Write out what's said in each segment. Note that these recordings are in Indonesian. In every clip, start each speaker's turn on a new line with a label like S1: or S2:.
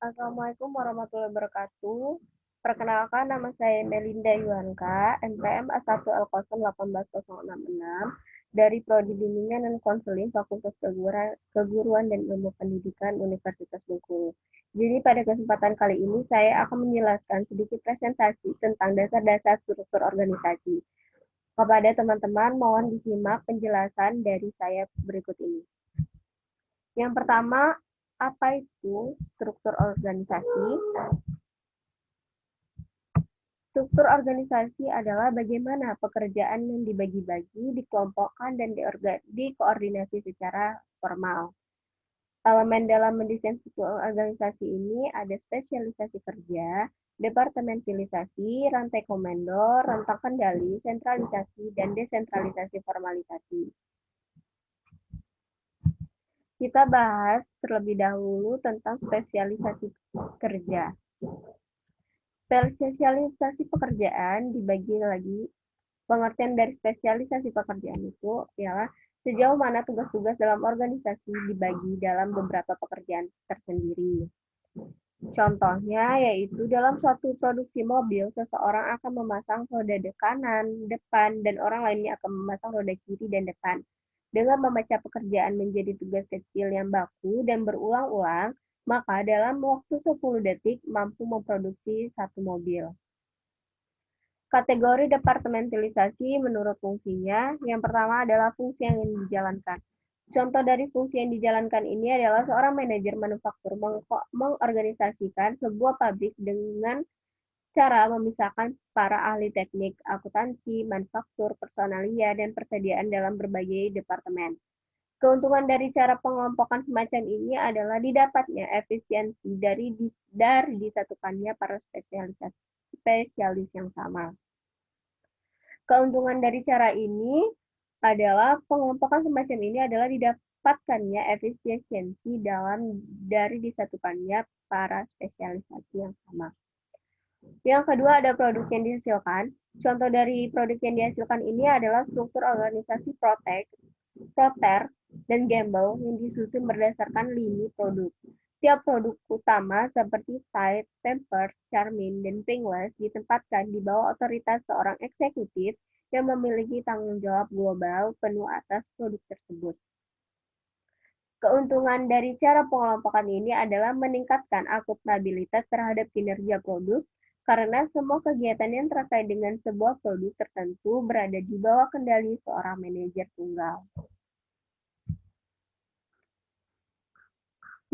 S1: Assalamualaikum warahmatullahi wabarakatuh. Perkenalkan, nama saya Melinda Yuanka, NPM A1L081866 dari Prodi Bimbingan dan Konseling Fakultas Keguruan dan Ilmu Pendidikan Universitas Bengkulu. Jadi pada kesempatan kali ini saya akan menjelaskan sedikit presentasi tentang dasar-dasar struktur organisasi. Kepada teman-teman, mohon disimak penjelasan dari saya berikut ini. Yang pertama, apa itu struktur organisasi? Struktur organisasi adalah bagaimana pekerjaan yang dibagi-bagi, dikelompokkan, dan dikoordinasi secara formal. Elemen dalam mendesain struktur organisasi ini ada spesialisasi kerja, departementalisasi, rantai komando, rentang kendali, sentralisasi, dan desentralisasi formalisasi. Kita bahas terlebih dahulu tentang spesialisasi kerja. Spesialisasi pekerjaan dibagi lagi. Pengertian dari spesialisasi pekerjaan itu ialah sejauh mana tugas-tugas dalam organisasi dibagi dalam beberapa pekerjaan tersendiri. Contohnya yaitu dalam suatu produksi mobil, seseorang akan memasang roda kanan, depan, dan orang lainnya akan memasang roda kiri dan depan. Dengan memecah pekerjaan menjadi tugas kecil yang baku dan berulang-ulang, maka dalam waktu 10 detik mampu memproduksi satu mobil. Kategori departementalisasi menurut fungsinya, yang pertama adalah fungsi yang ingin dijalankan. Contoh dari fungsi yang dijalankan ini adalah seorang manajer manufaktur mengorganisasikan sebuah pabrik dengan cara memisahkan para ahli teknik, akuntansi, manufaktur, personalia, dan persediaan dalam berbagai departemen. Keuntungan dari cara pengelompokan semacam ini adalah didapatnya efisiensi dari disatukannya para spesialis yang sama. Keuntungan dari cara ini adalah pengelompokan semacam ini adalah didapatkannya efisiensi dari disatukannya para spesialisasi yang sama. Yang kedua ada produk yang dihasilkan. Contoh dari produk yang dihasilkan ini adalah struktur organisasi Proter, dan Gamble yang disusun berdasarkan lini produk. Tiap produk utama seperti Tide, Pampers, Charmin, dan Pringles ditempatkan di bawah otoritas seorang eksekutif yang memiliki tanggung jawab global penuh atas produk tersebut. Keuntungan dari cara pengelompokan ini adalah meningkatkan akuntabilitas terhadap kinerja produk, karena semua kegiatan yang terkait dengan sebuah produk tertentu berada di bawah kendali seorang manajer tunggal.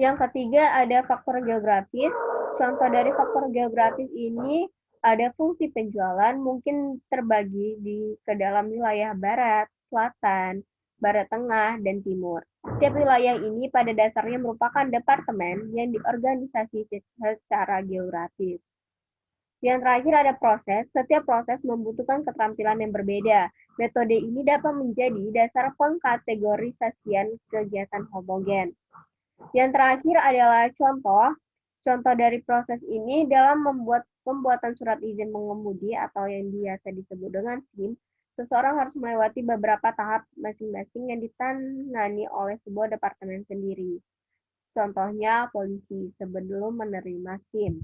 S1: Yang ketiga ada faktor geografis. Contoh dari faktor geografis ini ada fungsi penjualan mungkin terbagi ke dalam wilayah barat, selatan, barat tengah, dan timur. Setiap wilayah ini pada dasarnya merupakan departemen yang diorganisasi secara geografis. Yang terakhir ada proses. Setiap proses membutuhkan keterampilan yang berbeda. Metode ini dapat menjadi dasar pengkategorisasian kegiatan homogen. Yang terakhir adalah contoh dari proses ini dalam pembuatan surat izin mengemudi atau yang biasa disebut dengan SIM. Seseorang harus melewati beberapa tahap masing-masing yang ditangani oleh sebuah departemen sendiri. Contohnya polisi sebelum menerima SIM.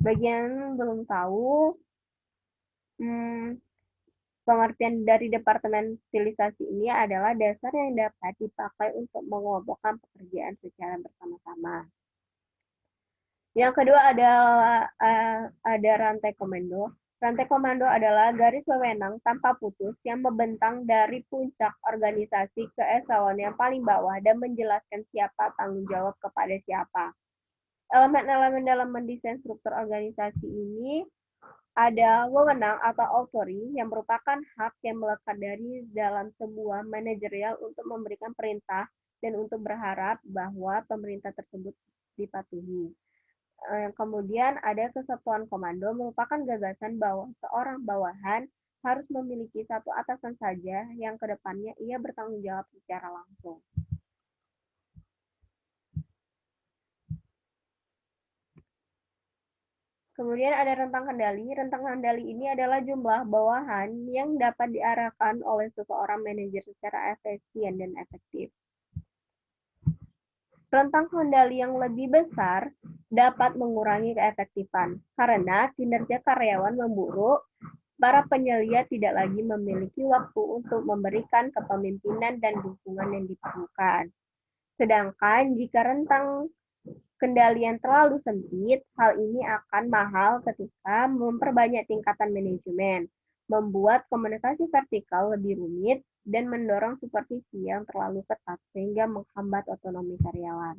S1: Bagi yang belum tahu, pengertian dari departementalisasi ini adalah dasar yang dapat dipakai untuk mengelompokkan pekerjaan secara bersama-sama. Yang kedua ada rantai komando. Rantai komando adalah garis wewenang tanpa putus yang membentang dari puncak organisasi ke eselon yang paling bawah dan menjelaskan siapa tanggung jawab kepada siapa. Elemen-elemen dalam mendesain struktur organisasi ini ada wewenang atau authority yang merupakan hak yang melekat dari dalam sebuah manajerial untuk memberikan perintah dan untuk berharap bahwa pemerintah tersebut dipatuhi. Kemudian ada kesatuan komando merupakan gagasan bahwa seorang bawahan harus memiliki satu atasan saja yang kedepannya ia bertanggung jawab secara langsung. Kemudian ada rentang kendali. Rentang kendali ini adalah jumlah bawahan yang dapat diarahkan oleh seseorang manajer secara efisien dan efektif. Rentang kendali yang lebih besar dapat mengurangi keefektifan, karena kinerja karyawan memburuk, para penyelia tidak lagi memiliki waktu untuk memberikan kepemimpinan dan dukungan yang diperlukan. Sedangkan jika rentang kendali yang terlalu sempit, hal ini akan mahal ketika memperbanyak tingkatan manajemen, membuat komunikasi vertikal lebih rumit, dan mendorong supervisi yang terlalu ketat sehingga menghambat otonomi karyawan.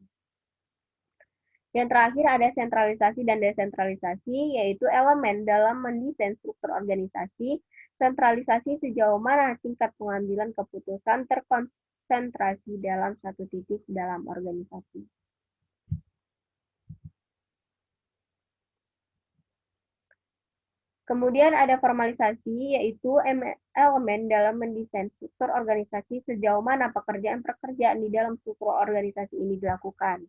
S1: Yang terakhir ada sentralisasi dan desentralisasi, yaitu elemen dalam mendesain struktur organisasi. Sentralisasi sejauh mana tingkat pengambilan keputusan terkonsentrasi dalam satu titik dalam organisasi. Kemudian ada formalisasi, yaitu elemen dalam mendesain struktur organisasi sejauh mana pekerjaan-pekerjaan di dalam struktur organisasi ini dilakukan.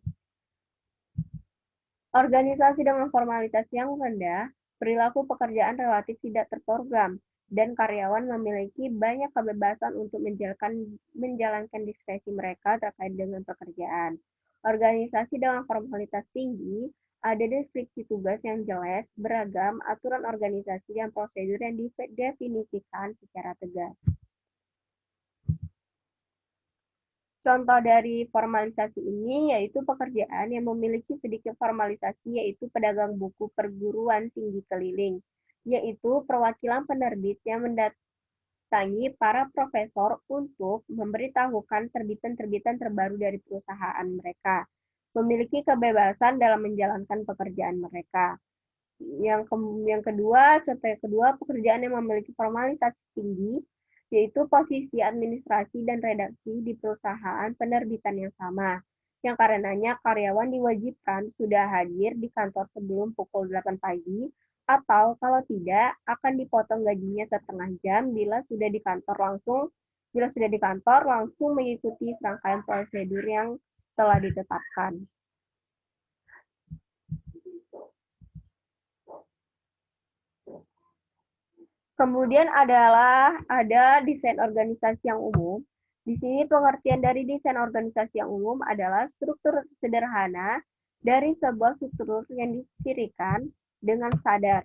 S1: Organisasi dengan formalitas yang rendah, perilaku pekerjaan relatif tidak terprogram, dan karyawan memiliki banyak kebebasan untuk menjalankan diskresi mereka terkait dengan pekerjaan. Organisasi dengan formalitas tinggi, ada deskripsi tugas yang jelas, beragam, aturan organisasi, dan prosedur yang didefinisikan secara tegas. Contoh dari formalisasi ini yaitu pekerjaan yang memiliki sedikit formalisasi, yaitu pedagang buku perguruan tinggi keliling, yaitu perwakilan penerbit yang mendatangi para profesor untuk memberitahukan terbitan-terbitan terbaru dari perusahaan mereka, memiliki kebebasan dalam menjalankan pekerjaan mereka. Yang kedua, contoh yang kedua, pekerjaan yang memiliki formalitas tinggi, yaitu posisi administrasi dan redaksi di perusahaan penerbitan yang sama, yang karenanya karyawan diwajibkan sudah hadir di kantor sebelum pukul 8 pagi, atau kalau tidak, akan dipotong gajinya setengah jam bila sudah di kantor langsung mengikuti serangkaian prosedur yang telah ditetapkan. Kemudian ada desain organisasi yang umum. Di sini pengertian dari desain organisasi yang umum adalah struktur sederhana dari sebuah struktur yang dicirikan dengan kadar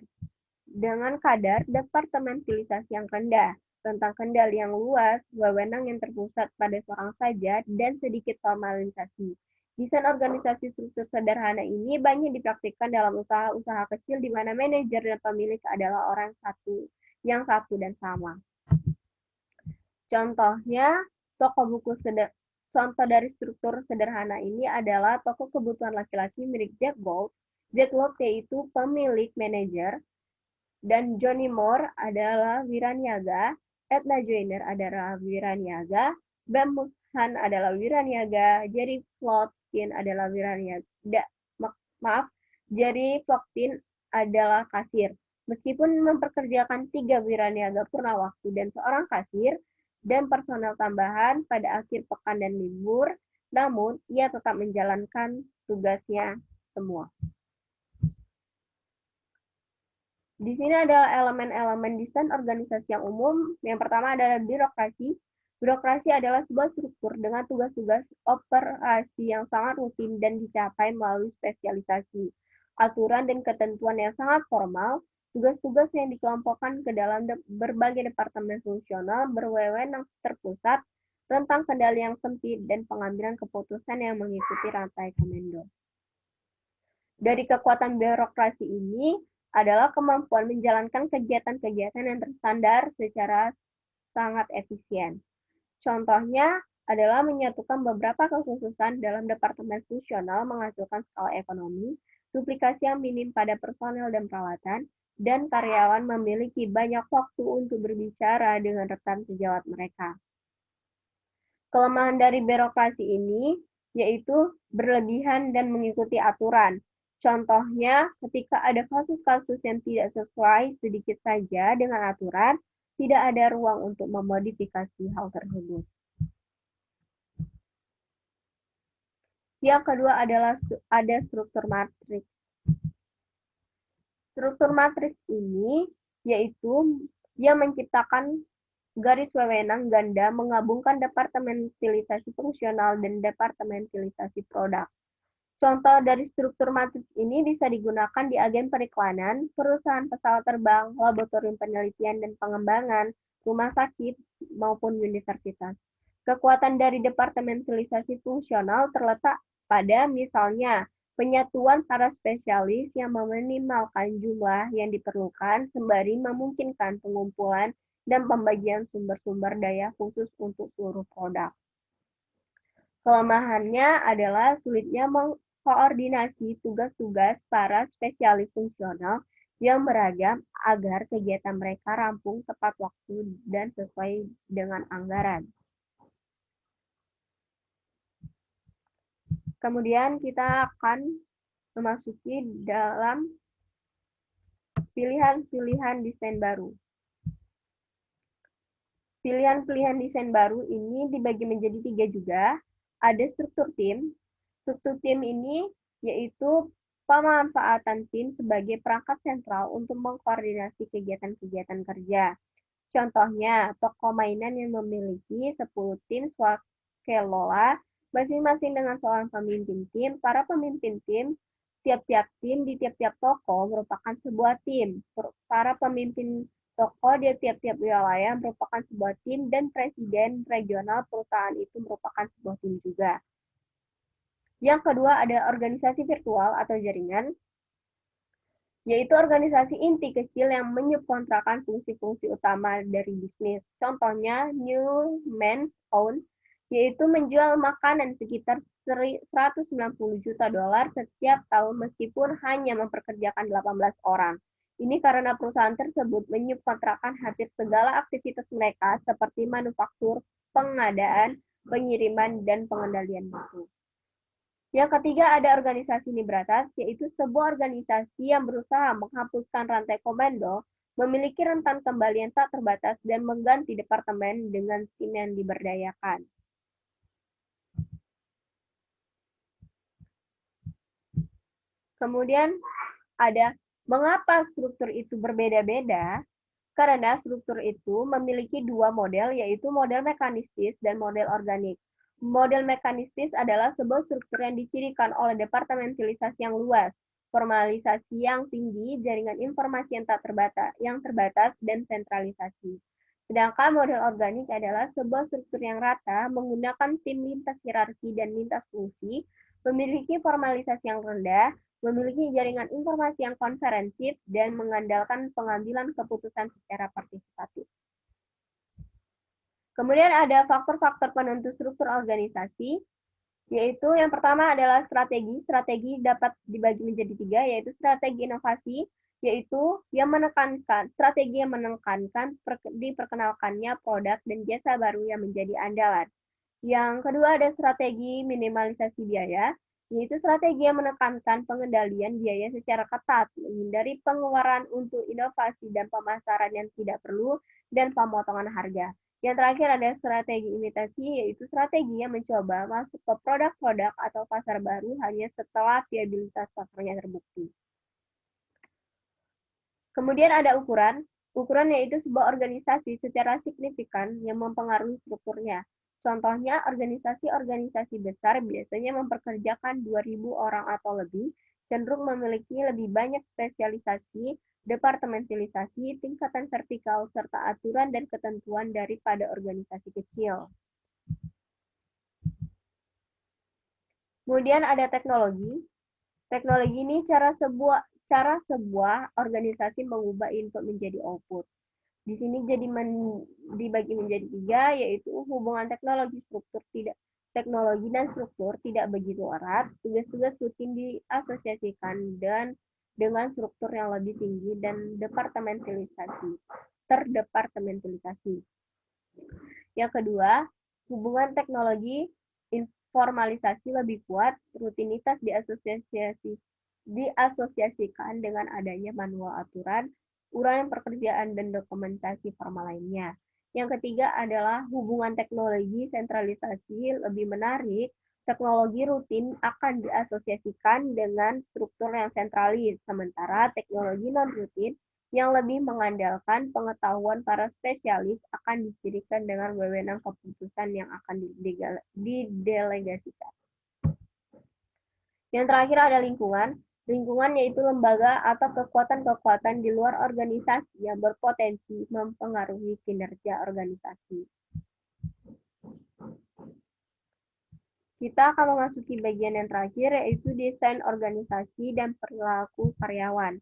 S1: departementalisasi yang rendah, tentang kendali yang luas, wewenang yang terpusat pada seorang saja, dan sedikit formalisasi. Desain organisasi struktur sederhana ini banyak dipraktikkan dalam usaha-usaha kecil di mana manajer dan pemilik adalah orang yang satu dan sama. Contohnya, contoh dari struktur sederhana ini adalah toko kebutuhan laki-laki milik Jack Gold. Jack Gold yaitu pemilik manajer, dan Johnny Moore adalah wiraniaga, Edna Joyner adalah wiraniaga, Bam Mushan adalah wiraniaga, Jerry Flotkin adalah wiraniaga, Jerry Flotkin adalah kasir. Meskipun memperkerjakan 3 wiraniaga purna waktu dan seorang kasir, dan personel tambahan pada akhir pekan dan libur, namun ia tetap menjalankan tugasnya semua. Di sini ada elemen-elemen desain organisasi yang umum. Yang pertama adalah birokrasi. Birokrasi adalah sebuah struktur dengan tugas-tugas operasi yang sangat rutin dan dicapai melalui spesialisasi, aturan dan ketentuan yang sangat formal. Tugas-tugas yang dikelompokkan ke dalam berbagai departemen fungsional berwewenang terpusat, rentang kendali yang sempit, dan pengambilan keputusan yang mengikuti rantai komando. Dari kekuatan birokrasi ini adalah kemampuan menjalankan kegiatan-kegiatan yang terstandar secara sangat efisien. Contohnya adalah menyatukan beberapa kekhususan dalam departemen fungsional menghasilkan skala ekonomi, duplikasi yang minim pada personel dan peralatan, dan karyawan memiliki banyak waktu untuk berbicara dengan rekan sejawat mereka. Kelemahan dari birokrasi ini yaitu berlebihan dan mengikuti aturan. Contohnya, ketika ada kasus-kasus yang tidak sesuai sedikit saja dengan aturan, tidak ada ruang untuk memodifikasi hal tersebut. Yang kedua adalah ada struktur matriks. Struktur matriks ini yaitu yang menciptakan garis wewenang ganda menggabungkan departementalisasi fungsional dan departementalisasi produk. Contoh dari struktur matriks ini bisa digunakan di agen periklanan, perusahaan pesawat terbang, laboratorium penelitian dan pengembangan, rumah sakit, maupun universitas. Kekuatan dari departementalisasi fungsional terletak pada misalnya penyatuan para spesialis yang meminimalkan jumlah yang diperlukan sembari memungkinkan pengumpulan dan pembagian sumber-sumber daya khusus untuk seluruh produk. Kelemahannya adalah sulitnya mengkoordinasi tugas-tugas para spesialis fungsional yang beragam agar kegiatan mereka rampung tepat waktu dan sesuai dengan anggaran. Kemudian kita akan memasuki dalam pilihan-pilihan desain baru. Pilihan-pilihan desain baru ini dibagi menjadi 3 juga. Ada struktur tim. Struktur tim ini yaitu pemanfaatan tim sebagai perangkat sentral untuk mengkoordinasi kegiatan-kegiatan kerja. Contohnya, toko mainan yang memiliki 10 tim swakelola, masing-masing dengan seorang pemimpin tim. Para pemimpin tim, tiap-tiap tim di tiap-tiap toko merupakan sebuah tim. Para pemimpin toko di tiap-tiap wilayah merupakan sebuah tim, dan presiden regional perusahaan itu merupakan sebuah tim juga. Yang kedua ada organisasi virtual atau jaringan, yaitu organisasi inti kecil yang menyubkontrakkan fungsi-fungsi utama dari bisnis. Contohnya Newman's Own, yaitu menjual makanan sekitar $190 juta setiap tahun meskipun hanya mempekerjakan 18 orang. Ini karena perusahaan tersebut menyubkontrakkan hampir segala aktivitas mereka seperti manufaktur, pengadaan, pengiriman, dan pengendalian mutu. Yang ketiga ada organisasi Nibratas, yaitu sebuah organisasi yang berusaha menghapuskan rantai komando, memiliki rentan kembali yang tak terbatas, dan mengganti departemen dengan tim yang diberdayakan. Kemudian ada mengapa struktur itu berbeda-beda? Karena struktur itu memiliki dua model, yaitu model mekanistis dan model organik. Model mekanistis adalah sebuah struktur yang dicirikan oleh departementalisasi yang luas, formalisasi yang tinggi, jaringan informasi yang terbatas, dan sentralisasi. Sedangkan model organik adalah sebuah struktur yang rata, menggunakan tim lintas hierarki dan lintas fungsi, memiliki formalisasi yang rendah, memiliki jaringan informasi yang konferensif, dan mengandalkan pengambilan keputusan secara partisipatif. Kemudian ada faktor-faktor penentu struktur organisasi, yaitu yang pertama adalah strategi. Strategi dapat dibagi menjadi 3, yaitu strategi inovasi, yaitu yang menekankan diperkenalkannya produk dan jasa baru yang menjadi andalan. Yang kedua ada strategi minimalisasi biaya, yaitu strategi yang menekankan pengendalian biaya secara ketat, menghindari pengeluaran untuk inovasi dan pemasaran yang tidak perlu, dan pemotongan harga. Yang terakhir ada strategi imitasi, yaitu strategi yang mencoba masuk ke produk-produk atau pasar baru hanya setelah viabilitas pasarnya terbukti. Kemudian ada ukuran. Ukuran yaitu sebuah organisasi secara signifikan yang mempengaruhi strukturnya. Contohnya, organisasi-organisasi besar biasanya mempekerjakan 2.000 orang atau lebih, cenderung memiliki lebih banyak spesialisasi, departementalisasi, tingkatan vertikal, serta aturan dan ketentuan daripada organisasi kecil. Kemudian ada teknologi. Teknologi ini cara sebuah organisasi mengubah input menjadi output. Di sini dibagi menjadi 3, yaitu hubungan teknologi dan struktur tidak begitu erat, tugas-tugas rutin diasosiasikan dengan struktur yang lebih tinggi, dan terdepartementalisasi. Yang kedua, hubungan teknologi formalisasi lebih kuat, rutinitas diasosiasikan dengan adanya manual aturan, uraian pekerjaan, dan dokumentasi formal lainnya. Yang ketiga adalah hubungan teknologi sentralisasi lebih menarik, teknologi rutin akan diasosiasikan dengan struktur yang sentralis, sementara teknologi non-rutin yang lebih mengandalkan pengetahuan para spesialis akan dicirikan dengan wewenang keputusan yang akan didelegasikan. Yang terakhir ada lingkungan. Lingkungan yaitu lembaga atau kekuatan-kekuatan di luar organisasi yang berpotensi mempengaruhi kinerja organisasi. Kita akan memasuki bagian yang terakhir, yaitu desain organisasi dan perilaku karyawan.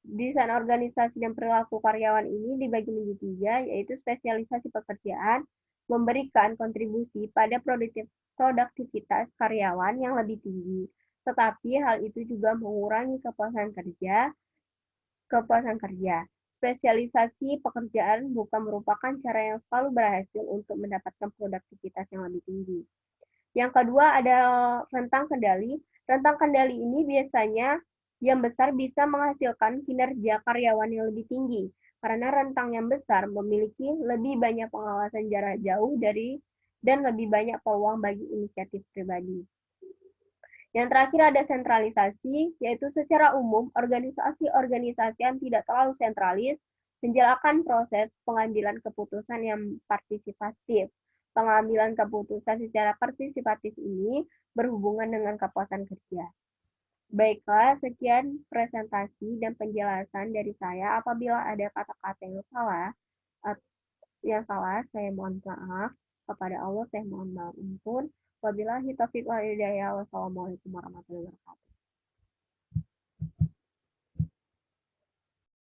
S1: Desain organisasi dan perilaku karyawan ini dibagi menjadi tiga, yaitu spesialisasi pekerjaan, memberikan kontribusi pada produktivitas karyawan yang lebih tinggi, tetapi hal itu juga mengurangi kepuasan kerja. Spesialisasi pekerjaan bukan merupakan cara yang selalu berhasil untuk mendapatkan produktivitas yang lebih tinggi. Yang kedua ada rentang kendali. Rentang kendali ini biasanya yang besar bisa menghasilkan kinerja karyawan yang lebih tinggi, karena rentang yang besar memiliki lebih banyak pengawasan jarak jauh dan lebih banyak peluang bagi inisiatif pribadi. Yang terakhir ada sentralisasi, yaitu secara umum organisasi-organisasi yang tidak terlalu sentralis menjalankan proses pengambilan keputusan yang partisipatif. Pengambilan keputusan secara partisipatif ini berhubungan dengan kepuasan kerja. Baiklah, sekian presentasi dan penjelasan dari saya. Apabila ada kata-kata yang salah, saya mohon maaf. Kepada Allah, saya mohon maaf. Wabillahi taufiq wal hidayah. Wassalamualaikum warahmatullahi wabarakatuh.